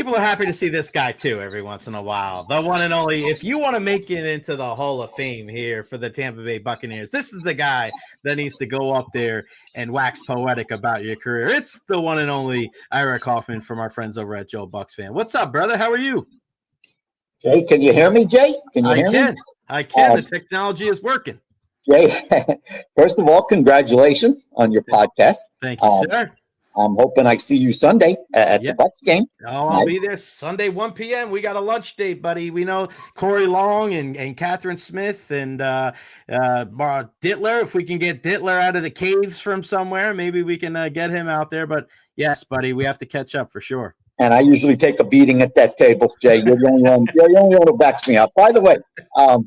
people are happy to see this guy too every once in a while. The one and only. If you want to make it into the Hall of Fame here for the Tampa Bay Buccaneers, this is the guy that needs to go up there and wax poetic about your career. It's the one and only Ira Kaufman from our friends over at Joe Bucs Fan. What's up, brother? How are you? Jay, can you hear me, Jay? Can you hear me? I can. The technology is working. Jay, first of all, congratulations on your podcast. Thank you, sir. I'm hoping I see you Sunday at the Bucs game. Oh, I'll be there Sunday, 1 p.m. We got a lunch date, buddy. We know Corey Long and Catherine Smith and Dittler. If we can get Dittler out of the caves from somewhere, maybe we can get him out there. But yes, buddy, we have to catch up for sure. And I usually take a beating at that table, Jay. You're the only one. You're the only one who backs me up. By the way, I've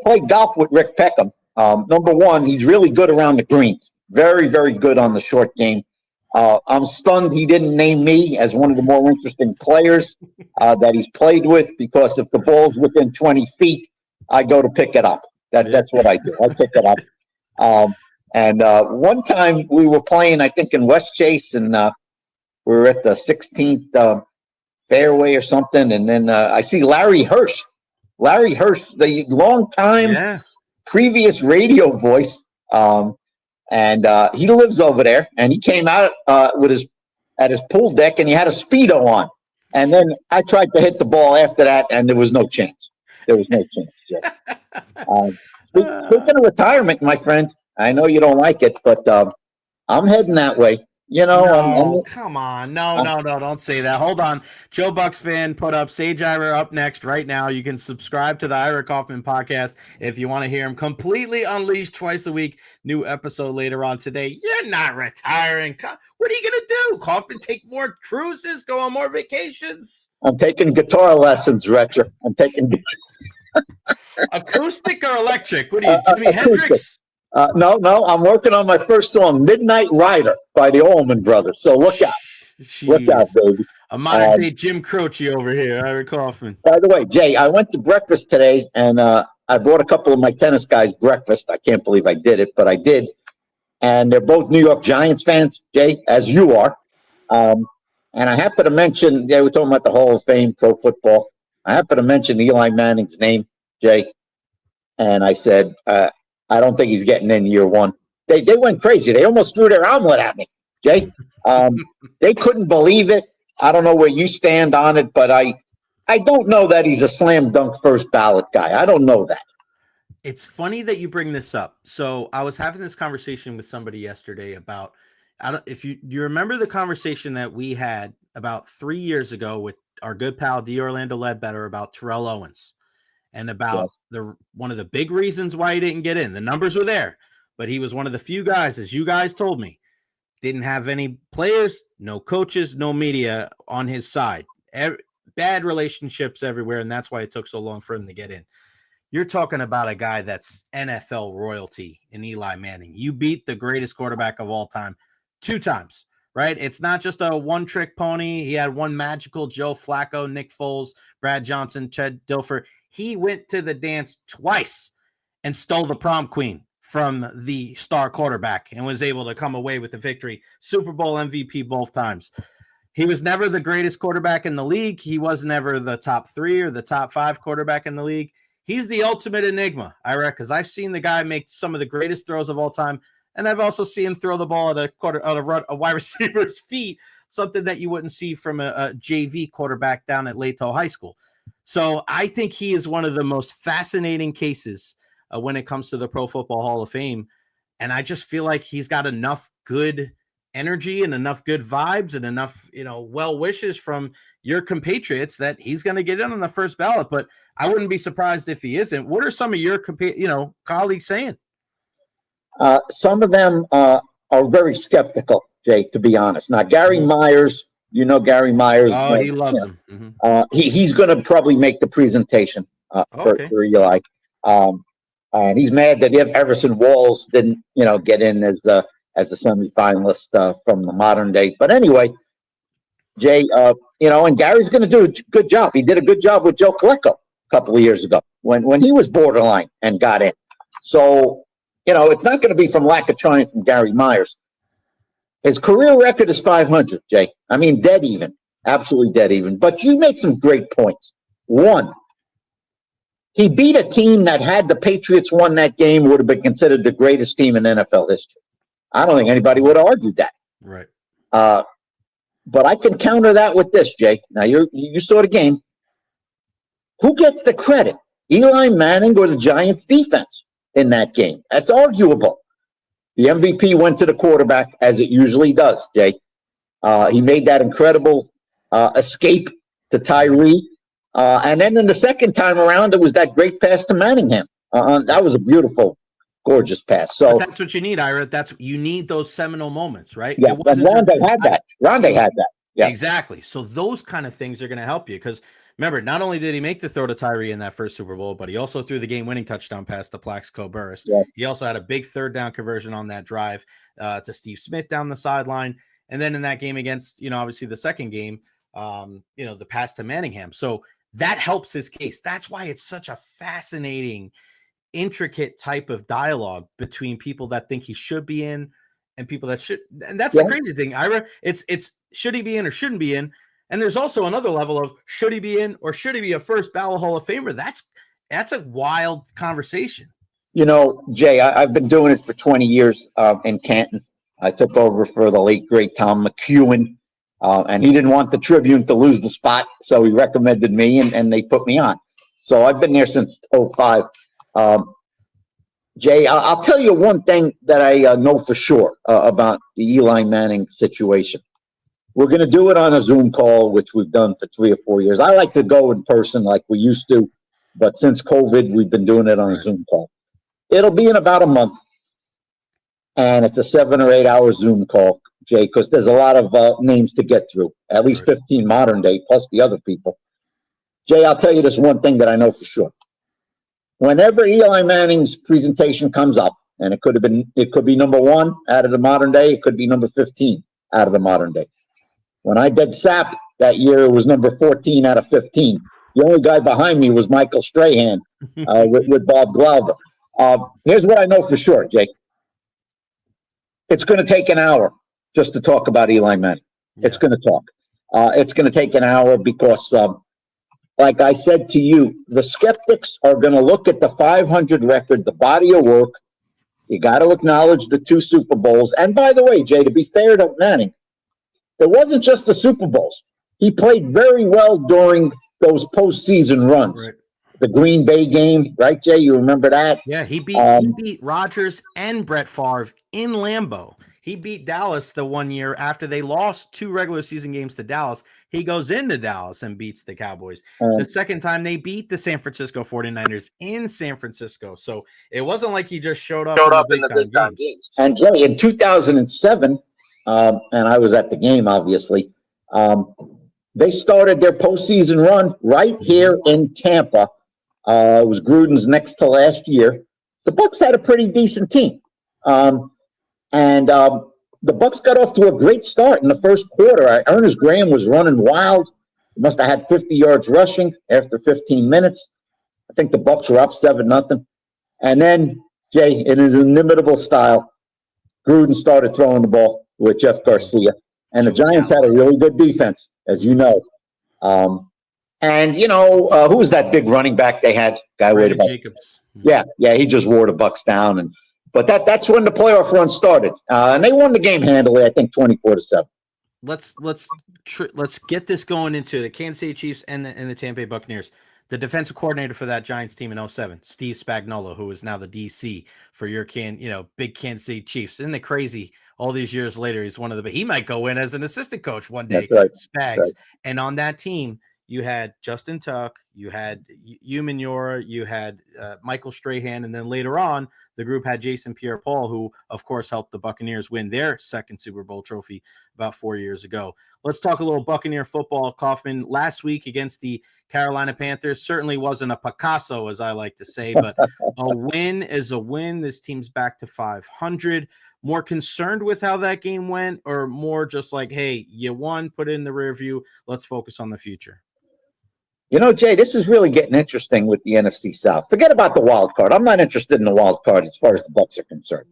played golf with Rick Peckham. Number one, he's really good around the greens. Very, very good on the short game. I'm stunned he didn't name me as one of the more interesting players that he's played with, because if the ball's within 20 feet, I go to pick it up. That's what I do. I pick it up. And one time we were playing, I think, in West Chase, and we were at the 16th fairway or something, and then I see Larry Hirsch. Larry Hirsch, the long-time previous radio voice, and he lives over there, and he came out at his pool deck, and he had a Speedo on. And then I tried to hit the ball after that, and there was no chance. Yeah. Speaking of retirement, my friend, I know you don't like it, but I'm heading that way. You know, come on. No, don't say that. Hold on. Joe Bucs Fan put up Sage Ira up next right now. You can subscribe to the Ira Kaufman podcast if you want to hear him completely unleashed twice a week. New episode later on today. You're not retiring. What are you going to do? Kaufman, take more cruises, go on more vacations? I'm taking guitar lessons, Recher. I'm taking acoustic or electric? What are you, Jimi Hendrix? No, I'm working on my first song, Midnight Rider by the Allman Brothers. So look out. Jeez. Look out, baby. A modern day Jim Croce over here, Ira Kaufman. By the way, Jay, I went to breakfast today, and I brought a couple of my tennis guys breakfast. I can't believe I did it, but I did. And they're both New York Giants fans, Jay, as you are. And I happen to mention, they were talking about the Hall of Fame, pro football. I happen to mention Eli Manning's name, Jay. And I said, I don't think he's getting in year one. They went crazy. They almost threw their omelet at me, Jay. They couldn't believe it. I don't know where you stand on it, but I don't know that he's a slam dunk first ballot guy. I don't know that. It's funny that you bring this up. So I was having this conversation with somebody yesterday about, if you remember the conversation that we had about 3 years ago with our good pal D. Orlando Ledbetter about Terrell Owens. And about one of the big reasons why he didn't get in. The numbers were there, but he was one of the few guys, as you guys told me, didn't have any players, no coaches, no media on his side. Bad relationships everywhere, and that's why it took so long for him to get in. You're talking about a guy that's NFL royalty in Eli Manning. You beat the greatest quarterback of all time 2 times, right? It's not just a one-trick pony. He had one magical Joe Flacco, Nick Foles, Brad Johnson, Ched Dilfer. He went to the dance twice and stole the prom queen from the star quarterback and was able to come away with the victory. Super Bowl MVP both times. He was never the greatest quarterback in the league. He was never the top 3 or the top 5 quarterback in the league. He's the ultimate enigma, Ira, because I've seen the guy make some of the greatest throws of all time, and I've also seen him throw the ball at a wide receiver's feet, something that you wouldn't see from a JV quarterback down at Lato High School. So I think he is one of the most fascinating cases when it comes to the Pro Football Hall of Fame. And I just feel like he's got enough good energy and enough good vibes and enough, well wishes from your compatriots that he's going to get in on the first ballot. But I wouldn't be surprised if he isn't. What are some of your colleagues saying? Some of them are very skeptical, Jay, to be honest. Now, Gary Myers, Gary Myers. Oh, he loves him. Mm-hmm. He's going to probably make the presentation for Eli. And he's mad that Everson Walls didn't, get in as the semifinalist from the modern day. But anyway, Jay, and Gary's going to do a good job. He did a good job with Joe Colecco a couple of years ago when he was borderline and got in. So, it's not going to be from lack of trying from Gary Myers. His career record is 500, Jay. I mean, dead even. Absolutely dead even. But you made some great points. One, he beat a team that had the Patriots won that game would have been considered the greatest team in NFL history. I don't think anybody would have argued that. Right. But I can counter that with this, Jake. Now, you saw the game. Who gets the credit? Eli Manning or the Giants defense in that game? That's arguable. The MVP went to the quarterback, as it usually does, Jake. He made that incredible escape to Tyree. And then in the second time around, it was that great pass to Manningham. That was a beautiful, gorgeous pass. So but that's what you need, Ira. You need those seminal moments, right? Yeah, and Rondé had that. Rondé had that. Yeah, exactly. So those kind of things are going to help you because remember, not only did he make the throw to Tyree in that first Super Bowl, but he also threw the game-winning touchdown pass to Plaxico Burress. Yeah. He also had a big third down conversion on that drive to Steve Smith down the sideline. And then in that game against, obviously the second game, the pass to Manningham. So that helps his case. That's why it's such a fascinating, intricate type of dialogue between people that think he should be in and people that should. And that's the crazy thing, Ira. It's should he be in or shouldn't be in? And there's also another level of should he be in or should he be a first ballot Hall of Famer? That's a wild conversation. Jay, I've been doing it for 20 years in Canton. I took over for the late, great Tom McEwen, and he didn't want the Tribune to lose the spot, so he recommended me, and they put me on. So I've been there since 2005. Jay, I'll tell you one thing that I know for sure about the Eli Manning situation. We're going to do it on a Zoom call, which we've done for 3 or 4 years. I like to go in person like we used to, but since COVID, we've been doing it on a Zoom call. It'll be in about a month, and it's a 7 or 8 hour Zoom call, Jay, because there's a lot of names to get through, at least 15 modern day, plus the other people. Jay, I'll tell you this one thing that I know for sure. Whenever Eli Manning's presentation comes up, and it could be number 1 out of the modern day, it could be number 15 out of the modern day. When I did SAP that year, it was number 14 out of 15. The only guy behind me was Michael Strahan with Bob Glauber. Here's what I know for sure, Jake. It's going to take an hour just to talk about Eli Manning. Yeah. It's going to talk. It's going to take an hour because, like I said to you, the skeptics are going to look at the 500 record, the body of work. You got to acknowledge the 2 Super Bowls. And by the way, Jay, to be fair to Manning, it wasn't just the Super Bowls. He played very well during those postseason runs. Right. The Green Bay game, right, Jay? You remember that? Yeah, he beat Rodgers and Brett Favre in Lambeau. He beat Dallas the one year after they lost 2 regular season games to Dallas. He goes into Dallas and beats the Cowboys. The second time they beat the San Francisco 49ers in San Francisco. So it wasn't like he just showed up in the big time games. And Jay, in 2007, and I was at the game, obviously, they started their postseason run right here in Tampa. It was Gruden's next to last year. The Bucs had a pretty decent team. And the Bucs got off to a great start in the first quarter. Ernest Graham was running wild. He must have had 50 yards rushing after 15 minutes. I think the Bucs were up 7-0. And then, Jay, in his inimitable style, Gruden started throwing the ball with Jeff Garcia. And the Giants had a really good defense, as you know. And, who was that big running back they had? Guy weighed about Jacobs. Yeah, he just wore the Bucs down. But that's when the playoff run started. And they won the game handily, I think 24-7. Let's get this going into the Kansas City Chiefs and the Tampa Bay Buccaneers. The defensive coordinator for that Giants team in 2007, Steve Spagnuolo, who is now the DC for your big Kansas City Chiefs. Isn't it crazy? All these years later, he's he might go in as an assistant coach one day. That's Spags. Right. And on that team, you had Justin Tuck, you had Hugh Manura, you had Michael Strahan, and then later on, the group had Jason Pierre-Paul, who, of course, helped the Buccaneers win their second Super Bowl trophy about 4 years ago. Let's talk a little Buccaneer football. Kaufman, last week against the Carolina Panthers, certainly wasn't a Picasso, as I like to say, but a win is a win. This team's back to 500. More concerned with how that game went, or more just like, hey, you won, put it in the rear view, let's focus on the future? Jay, this is really getting interesting with the NFC South. Forget about the wild card. I'm not interested in the wild card as far as the Bucs are concerned.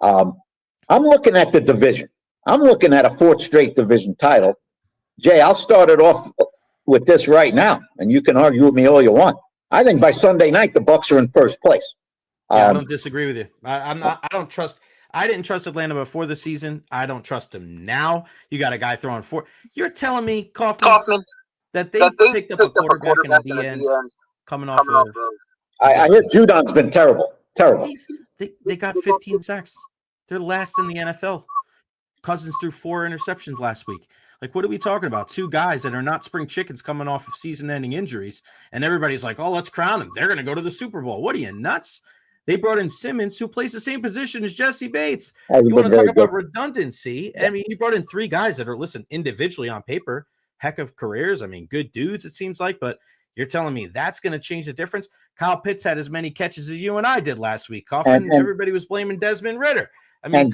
I'm looking at the division. I'm looking at a 4th straight division title. Jay, I'll start it off with this right now, and you can argue with me all you want. I think by Sunday night, the Bucs are in first place. Yeah, I don't disagree with you. I don't trust. I didn't trust Atlanta before the season. I don't trust them now. You got a guy throwing four. You're telling me, Kaufman, that they picked up a quarterback in the D end coming off of. I hear Judon's been terrible. Terrible. They got 15 sacks. They're last in the NFL. Cousins threw 4 interceptions last week. Like, what are we talking about? 2 guys that are not spring chickens coming off of season-ending injuries, and everybody's like, oh, let's crown them. They're going to go to the Super Bowl. What are you, nuts? They brought in Simmons, who plays the same position as Jesse Bates. You want to talk about redundancy? I mean, you brought in 3 guys that are, listen, individually on paper, heck of careers. I mean, good dudes, it seems like, but you're telling me that's going to change the difference? Kyle Pitts had as many catches as you and I did last week. Kaufman, everybody was blaming Desmond Ritter. I mean,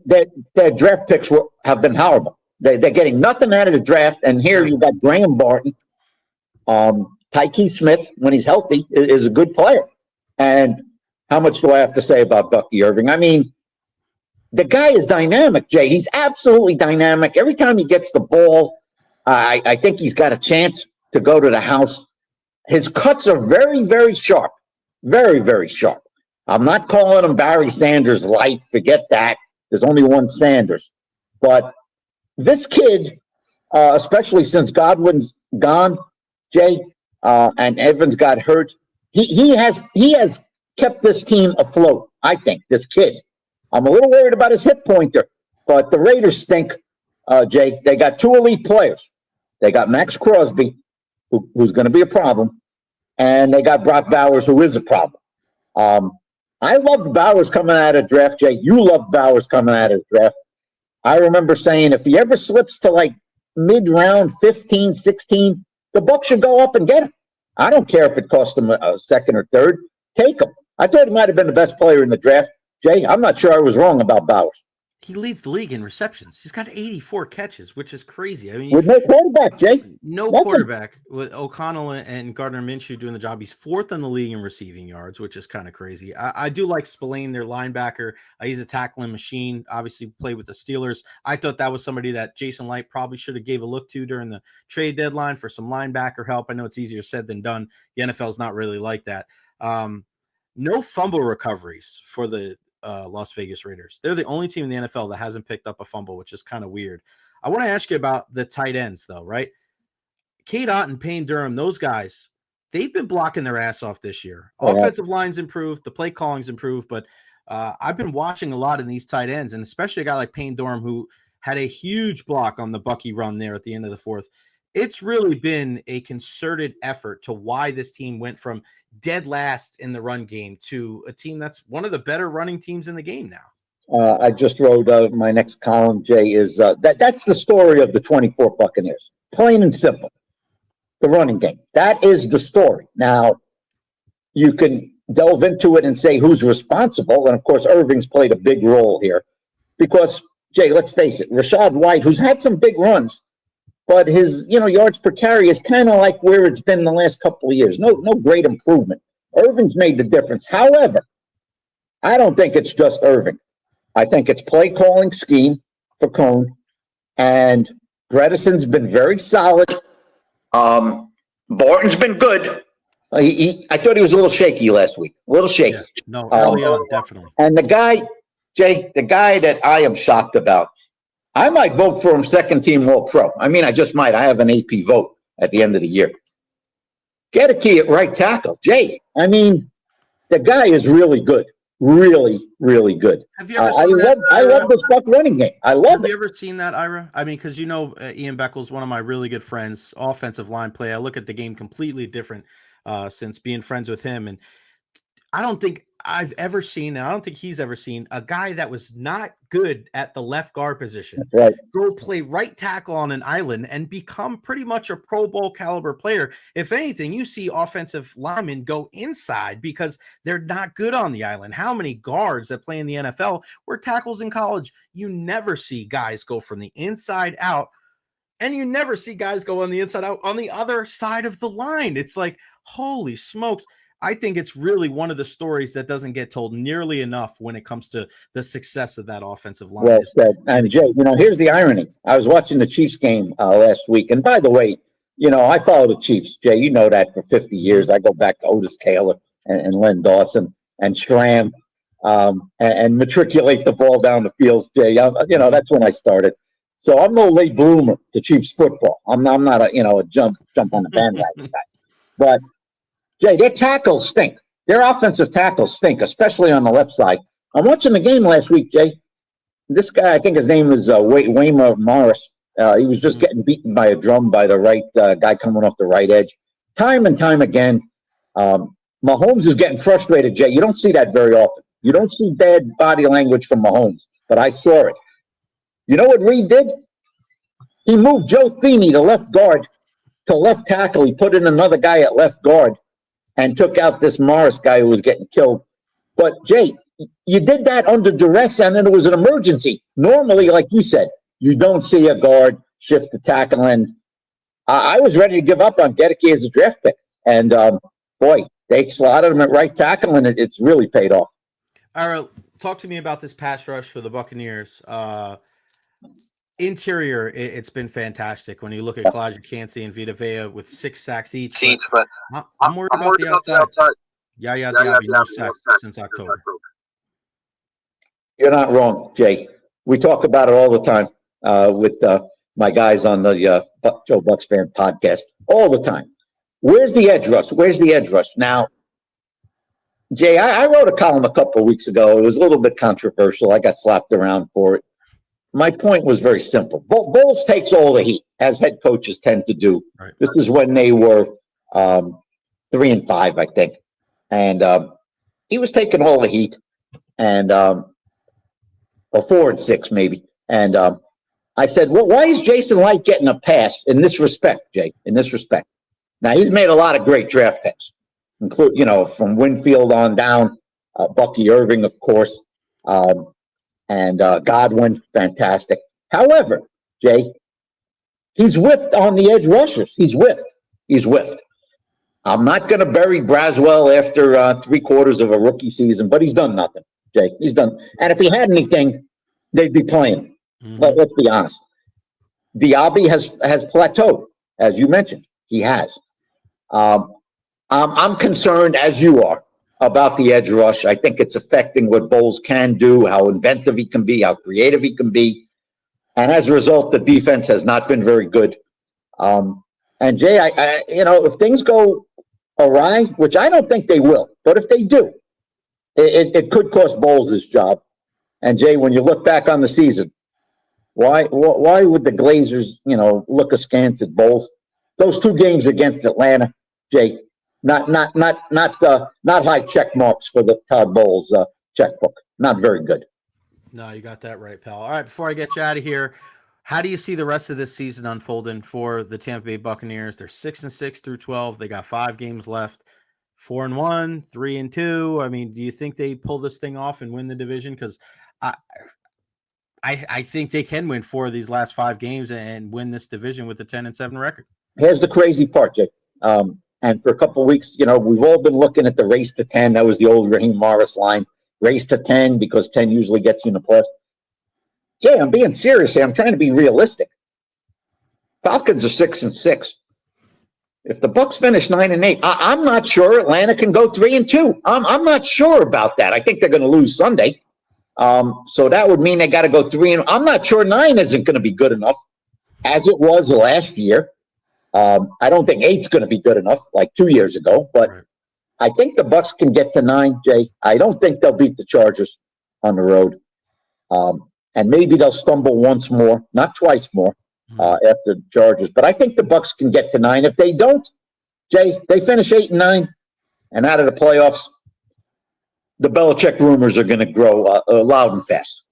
their draft picks have been horrible. They're getting nothing out of the draft, and here you got Graham Barton. Tyke Smith, when he's healthy, is a good player. And how much do I have to say about Bucky Irving? I mean, the guy is dynamic, Jay. He's absolutely dynamic. Every time he gets the ball, I think he's got a chance to go to the house. His cuts are very, very sharp. Very, very sharp. I'm not calling him Barry Sanders light. Forget that. There's only one Sanders. But this kid, especially since Godwin's gone, Jay, and Evans got hurt, he has kept this team afloat, I think, this kid. I'm a little worried about his hip pointer, but the Raiders stink, Jay. They got 2 elite players. They got Max Crosby, who's going to be a problem, and they got Brock Bowers, who is a problem. I loved Bowers coming out of draft, Jay. You loved Bowers coming out of draft. I remember saying if he ever slips to like mid-round 15, 16, the Bucs should go up and get him. I don't care if it cost him a second or third. Take him. I thought he might have been the best player in the draft. Jay, I'm not sure I was wrong about Bowers. He leads the league in receptions. He's got 84 catches, which is crazy. I mean, with no quarterback, Jay. Nothing. Quarterback with O'Connell and Gardner Minshew doing the job. He's 4th in the league in receiving yards, which is kind of crazy. I do like Spillane, their linebacker. He's a tackling machine. Obviously, played with the Steelers. I thought that was somebody that Jason Light probably should have gave a look to during the trade deadline for some linebacker help. I know it's easier said than done. The NFL is not really like that. No fumble recoveries for the Las Vegas Raiders. They're the only team in the NFL that hasn't picked up a fumble, which is kind of weird. I want to ask you about the tight ends, though, right? Cade Otton, Payne Durham, those guys, they've been blocking their ass off this year. Offensive line's improved, the play calling's improved, but I've been watching a lot in these tight ends, and especially a guy like Payne Durham, who had a huge block on the Bucky run there at the end of the 4th. It's really been a concerted effort to why this team went from dead last in the run game to a team that's one of the better running teams in the game now. I just wrote my next column, Jay, is that's the story of the 24 Buccaneers. Plain and simple. The running game. That is the story. Now, you can delve into it and say who's responsible. And, of course, Irving's played a big role here. Because, Jay, let's face it, Rashad White, who's had some big runs, but his, yards per carry is kind of like where it's been the last couple of years. No great improvement. Irving's made the difference. However, I don't think it's just Irving. I think it's play calling scheme for Cone, and Bredesen's been very solid. Barton's been good. I thought he was a little shaky last week. A little shaky. Yeah, no, early on, definitely. And the guy, Jay, the guy that I am shocked about, I might vote for him second team All-Pro. I mean, I just might. I have an AP vote at the end of the year. Get a key at right tackle. Jay, I mean, the guy is really good. Really, really good. Have you ever seen that? I love this Buck running game. I love it. Have you ever seen that, Ira? I mean, because Ian Beckles, one of my really good friends, offensive line play. I look at the game completely different since being friends with him. And I don't think I've ever seen, and I don't think he's ever seen, a guy that was not good at the left guard position go play right tackle on an island and become pretty much a Pro Bowl caliber player. If anything, you see offensive linemen go inside because they're not good on the island. How many guards that play in the NFL were tackles in college? You never see guys go from the inside out, and you never see guys go on the inside out on the other side of the line. It's like, holy smokes. I think it's really one of the stories that doesn't get told nearly enough when it comes to the success of that offensive line. Well said. And Jay, here's the irony. I was watching the Chiefs game last week. And by the way, I follow the Chiefs, Jay. You know that for 50 years. I go back to Otis Taylor and Len Dawson and Stram and matriculate the ball down the field, Jay. That's when I started. So I'm no late bloomer to Chiefs football. I'm not a jump on the bandwagon guy. But Jay, their tackles stink. Their offensive tackles stink, especially on the left side. I'm watching the game last week, Jay. This guy, I think his name is Waymer Morris. He was just getting beaten by a drum by the right guy coming off the right edge. Time and time again, Mahomes is getting frustrated, Jay. You don't see that very often. You don't see bad body language from Mahomes, but I saw it. You know what Reed did? He moved Joe Thuney, the left guard, to left tackle. He put in another guy at left guard and took out this Morris guy who was getting killed. But, Jay, you did that under duress, and then it was an emergency. Normally, like you said, you don't see a guard shift to tackle. And I was ready to give up on Gedeke as a draft pick. And, boy, they slotted him at right tackle, and it's really paid off. All right, talk to me about this pass rush for the Buccaneers. Interior, it's been fantastic. When you look at Kalijah Kancey and Vita Vea with 6 sacks each. But I'm worried about the outside. Yeah, no sacks since October. You're not wrong, Jay. We talk about it all the time with my guys on the Joe Bucs Fan podcast. All the time. Where's the edge rush? Now, Jay, I wrote a column a couple of weeks ago. It was a little bit controversial. I got slapped around for it. My point was very simple. Bowles takes all the heat, as head coaches tend to do. Right. This is when they were 3-5, I think. And he was taking all the heat, and or 4-6 maybe. And I said, well, why is Jason Light getting a pass in this respect, Jay? In this respect. Now, he's made a lot of great draft picks, include from Winfield on down, Bucky Irving, of course. And Godwin, fantastic. However, Jay, he's whiffed on the edge rushers. He's whiffed. I'm not going to bury Braswell after 3/4 of a rookie season, but he's done nothing, Jay. He's done. And if he had anything, they'd be playing. But let's be honest. Diaby has plateaued, as you mentioned. He has. I'm concerned, as you are, about the edge rush. I think it's affecting what Bowles can do, how inventive he can be, how creative he can be. And as a result, the defense has not been very good. And Jay, I if things go awry, which I don't think they will, but if they do, it could cost Bowles his job. And Jay, when you look back on the season, why would the Glazers, look askance at Bowles? Those 2 games against Atlanta, Jay, not high check marks for the Todd Bowles checkbook. Not very good. No, you got that right, pal. All right, before I get you out of here, how do you see the rest of this season unfolding for the Tampa Bay Buccaneers? They're 6-6 through 12. They got 5 games left. 4-1, 3-2. I mean, do you think they pull this thing off and win the division? Because I think they can win 4 of these last 5 games and win this division with a 10-7 record. Here's the crazy part, Jay. And for a couple of weeks, we've all been looking at the race to 10. That was the old Raheem Morris line. Race to 10 because 10 usually gets you in the playoffs. Jay, I'm being serious here. I'm trying to be realistic. Falcons are 6-6. If the Bucs finish 9-8, I'm not sure Atlanta can go 3-2. I'm not sure about that. I think they're going to lose Sunday. So that would mean they got to go 3. I'm not sure 9 isn't going to be good enough, as it was last year. I don't think 8's going to be good enough, like 2 years ago. But right. I think the Bucs can get to 9, Jay. I don't think they'll beat the Chargers on the road. And maybe they'll stumble once more, not twice more, after the Chargers. But I think the Bucs can get to 9. If they don't, Jay, if they finish 8-9 and out of the playoffs, the Belichick rumors are going to grow loud and fast.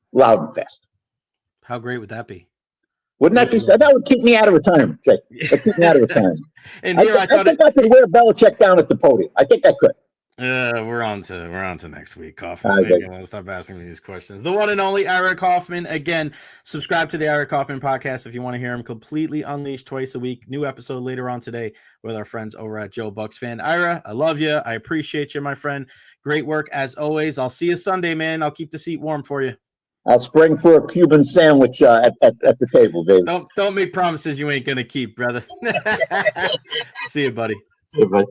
How great would that be? Wouldn't that be so? That would keep me out of retirement, Jay. That'd keep me out of retirement. And here I think I could wear Belichick down at the podium. I think I could. We're on to next week, Kaufman. All right, Maybe I'll stop asking me these questions. The one and only Ira Kaufman. Again, subscribe to the Ira Kaufman podcast if you want to hear him completely unleashed twice a week. New episode later on today with our friends over at Joe Bucs Fan. Ira, I love you. I appreciate you, my friend. Great work as always. I'll see you Sunday, man. I'll keep the seat warm for you. I'll spring for a Cuban sandwich at the table, baby. Don't make promises you ain't gonna keep, brother. See you, buddy. Hey, bud.